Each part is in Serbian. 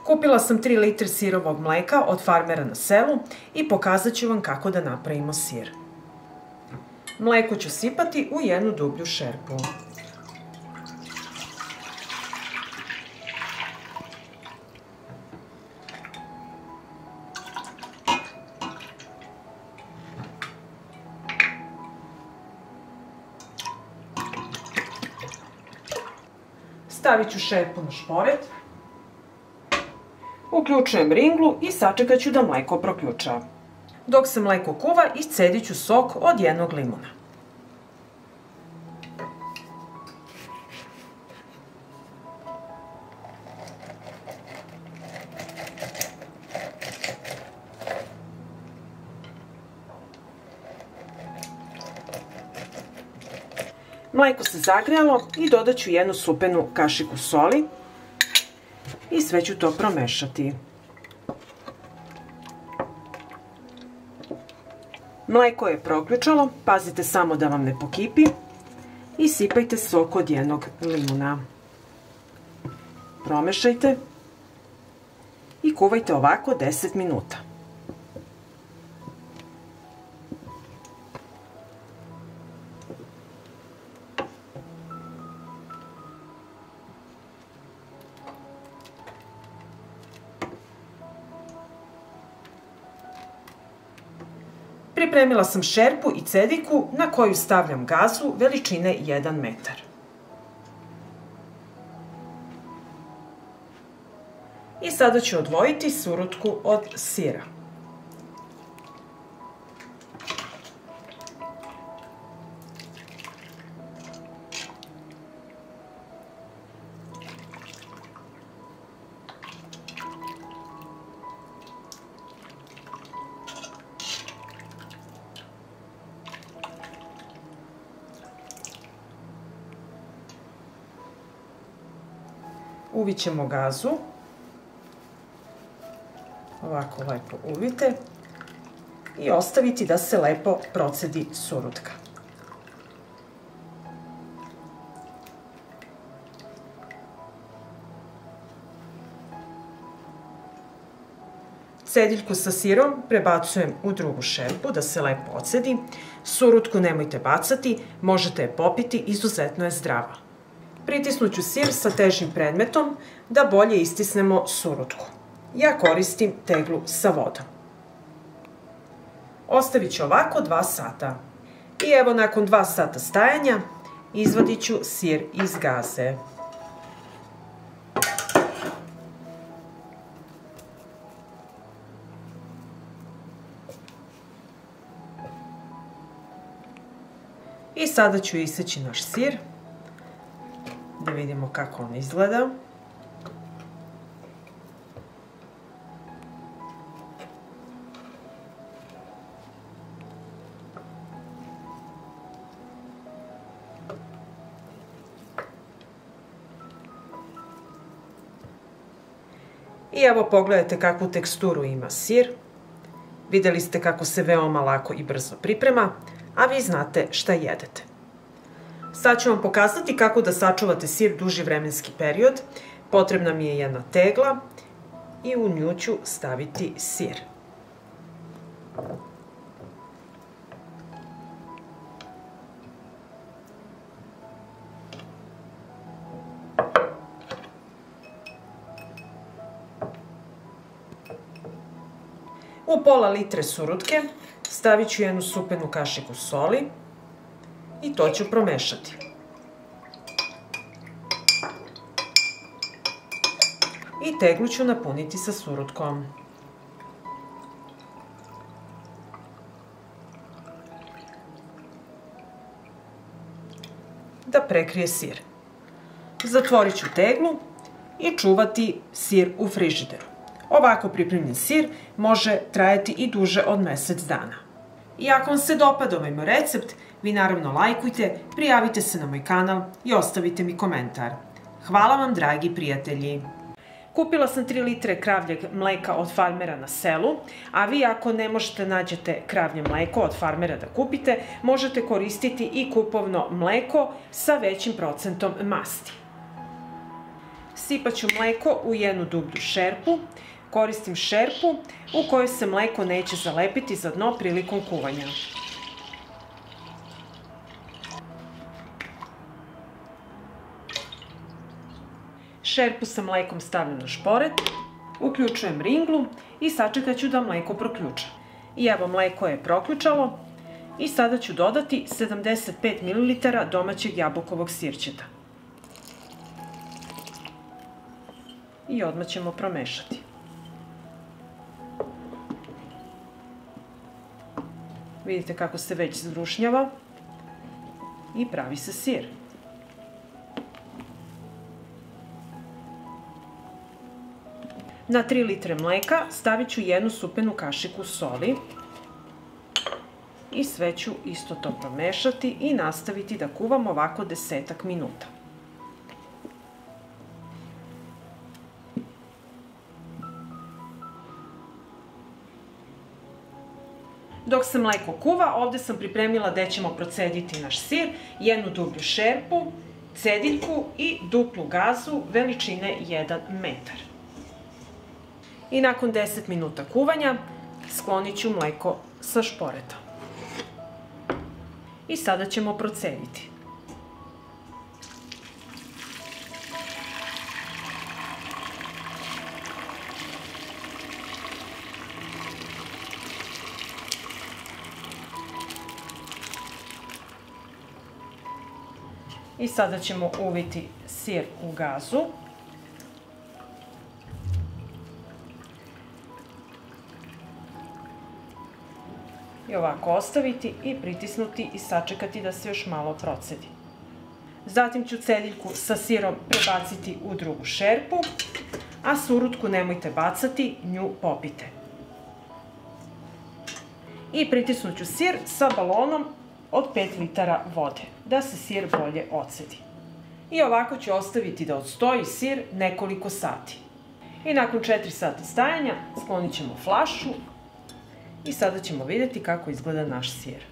Kupila sam 3 litre sirovog mleka od farmera na selu i pokazat ću vam kako da napravimo sir. Mleko ću sipati u jednu dublju šerpu. Stavit ću šerpu na šporet. Uključujem ringlu i sačekat ću da mleko proključa. Dok se mleko kuva, iscedit ću sok od jednog limuna. Mleko se zagrejalo i dodat ću jednu supenu kašiku soli i sve ću to promešati. Mleko je proključalo, pazite samo da vam ne pokipi i sipajte sok od jednog limuna. Promešajte i kuvajte ovako 10 minuta. Pripremila sam šerpu i cediku na koju stavljam gazu veličine 1 metar. I sada ću odvojiti surutku od sira. Uvit ćemo gazu, ovako lepo uvite i ostaviti da se lepo procedi surutka. Cediljku sa sirom prebacujem u drugu šerpu da se lepo ocedi. Surutku nemojte bacati, možete je popiti, izuzetno je zdrava. Pritisnut ću sir sa težim predmetom da bolje istisnemo surutku. Ja koristim teglu sa vodom. Ostavit ću ovako 2 sata. I evo nakon 2 sata stajanja izvadit ću sir iz gaze. I sada ću iseći naš sir. Da vidimo kako on izgleda. I evo pogledajte kakvu teksturu ima sir. Vidjeli ste kako se veoma lako i brzo priprema, a vi znate šta jedete. Sad ću vam pokazati kako da sačuvate sir duži vremenski period. Potrebna mi je jedna tegla i u nju ću staviti sir. U pola litre surutke stavit ću jednu supenu kašiku soli i to ću promešati. I teglu ću napuniti sa surutkom. Da prekrije sir. Zatvorit ću teglu i čuvati sir u frižideru. Ovako pripremljen sir može trajati i duže od mjesec dana. I ako vam se dopada ovaj moj recept, vi naravno lajkujte, prijavite se na moj kanal i ostavite mi komentar. Hvala vam, dragi prijatelji! Kupila sam 3 litre kravljeg mleka od farmera na selu, a vi ako ne možete nađete kravlje mleko od farmera da kupite, možete koristiti i kupovno mleko sa većim procentom masti. Sipat ću mleko u jednu dublju šerpu. Koristim šerpu u kojoj se mleko neće zalepiti za dno prilikom kuvanja. Šerpu sa mlekom stavljam na šporet, uključujem ringlu i sačekat ću da mleko proključa. I evo, mleko je proključalo i sada ću dodati 75 ml domaćeg jabukovog sirćeta. I odmah ćemo promešati. Vidite kako se već zbrušnjava i pravi se sir. Na 3 litre mleka stavit ću jednu supenu kašiku soli i sve ću isto to promešati i nastaviti da kuvam ovako 10 minuta. Dok se mleko kuva, ovde sam pripremila gde ćemo procediti naš sir, jednu dublju šerpu, cediljku i duplu gazu veličine 1 metar. I nakon 10 minuta kuvanja sklonit ću mleko sa šporeta. I sada ćemo procediti. I sada ćemo uviti sir u gazu. I ovako ostaviti i pritisnuti i sačekati da se još malo procedi. Zatim ću cediljku sa sirom prebaciti u drugu šerpu, a surutku nemojte bacati, nju popite. I pritisnut ću sir sa balonom od 5 litara vode, da se sir bolje ocedi. I ovako ću ostaviti da odstoji sir nekoliko sati. I nakon 4 sata stajanja sklonit ćemo flašu i sada ćemo vidjeti kako izgleda naš sir.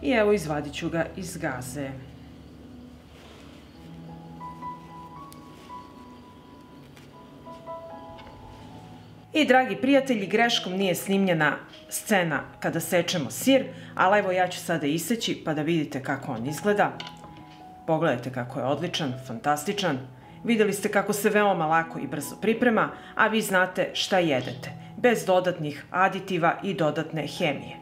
I evo, izvadit ću ga iz gaze. I dragi prijatelji, greškom nije snimljena scena kada sečemo sir, ali evo ja ću sada iseći pa da vidite kako on izgleda. Pogledajte kako je odličan, fantastičan. Videli ste kako se veoma lako i brzo priprema, a vi znate šta jedete, bez dodatnih aditiva i dodatne hemije.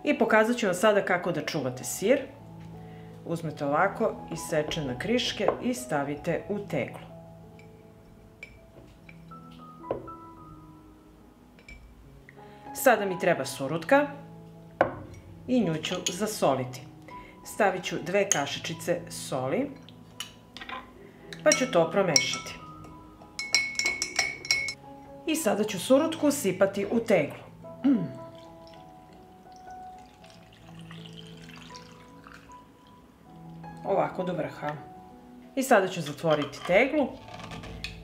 I pokazat ću vam sada kako da čuvate sir. Uzmete ovako, isečene kriške i stavite u teglu. Sada mi treba surutka i nju ću zasoliti. Stavit ću 2 kašičice soli, pa ću to promešati. I sada ću surutku sipati u teglu. Ovako do vrha. I sada ću zatvoriti teglu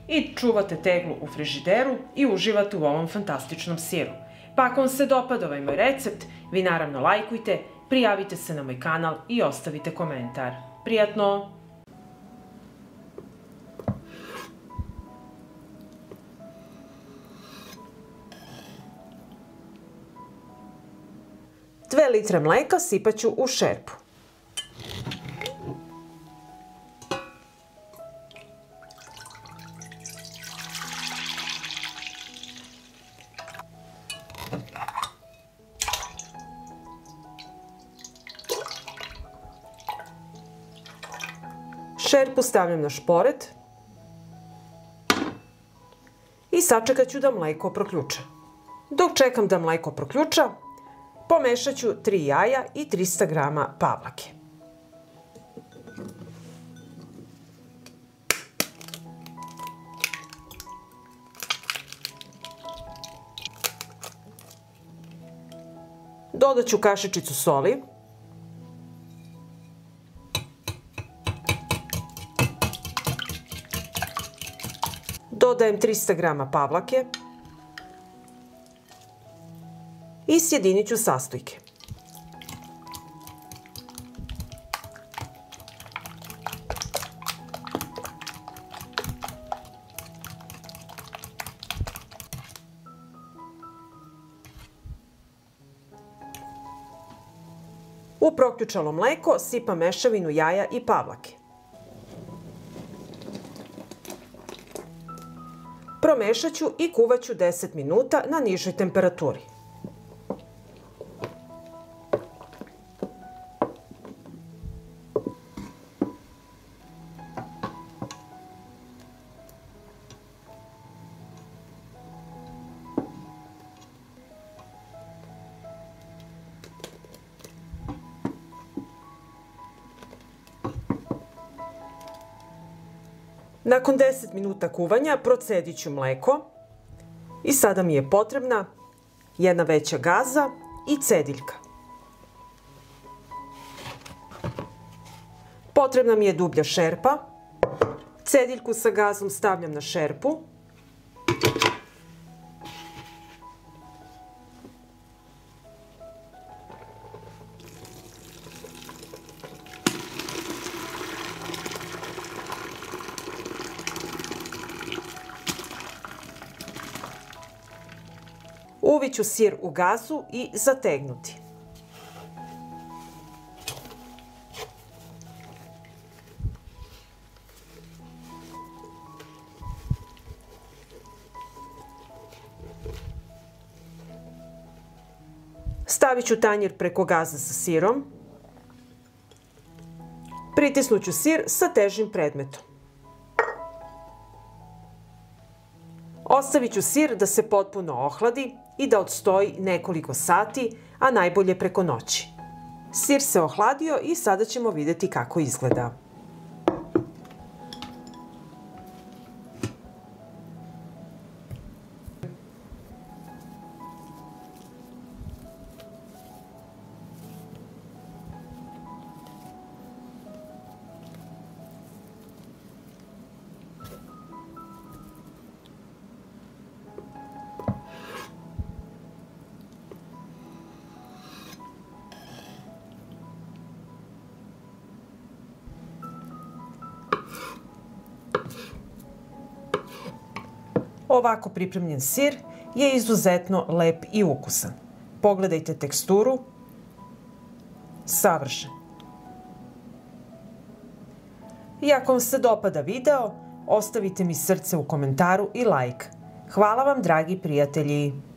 i čuvate teglu u frižideru i uživate u ovom fantastičnom siru. Pa ako vam se dopada ovaj moj recept, vi naravno lajkujte, prijavite se na moj kanal i ostavite komentar. Prijatno! Dve litre mleka sipat ću u šerpu. Šerpu stavljam na šporet i sačekat ću da mleko proključa. Dok čekam da mleko proključa, pomešat ću 3 jaja i 300 grama pavlake. Dodat ću kašičicu soli. Dodajem 300 grama pavlake i sjedinit ću sastojke. U proključalo mleko sipam mešavinu jaja i pavlake. Promešat ću i kuvat ću 10 minuta na nižoj temperaturi. Nakon 10 minuta kuvanja procedit ću mleko i sada mi je potrebna jedna veća gaza i cediljka. Potrebna mi je dublja šerpa. Cediljku sa gazom stavljam na šerpu. Uvit ću sir u gazu i zategnuti. Stavit ću tanjir preko gaza sa sirom. Pritisnut ću sir sa težim predmetom. Ostavit ću sir da se potpuno ohladi i da odstoji nekoliko sati, a najbolje preko noći. Sir se ohladio i sada ćemo vidjeti kako izgleda. Ovako pripremljen sir je izuzetno lep i ukusan. Pogledajte teksturu. Savršen. I ako vam se dopada video, ostavite mi srce u komentaru i like. Hvala vam, dragi prijatelji!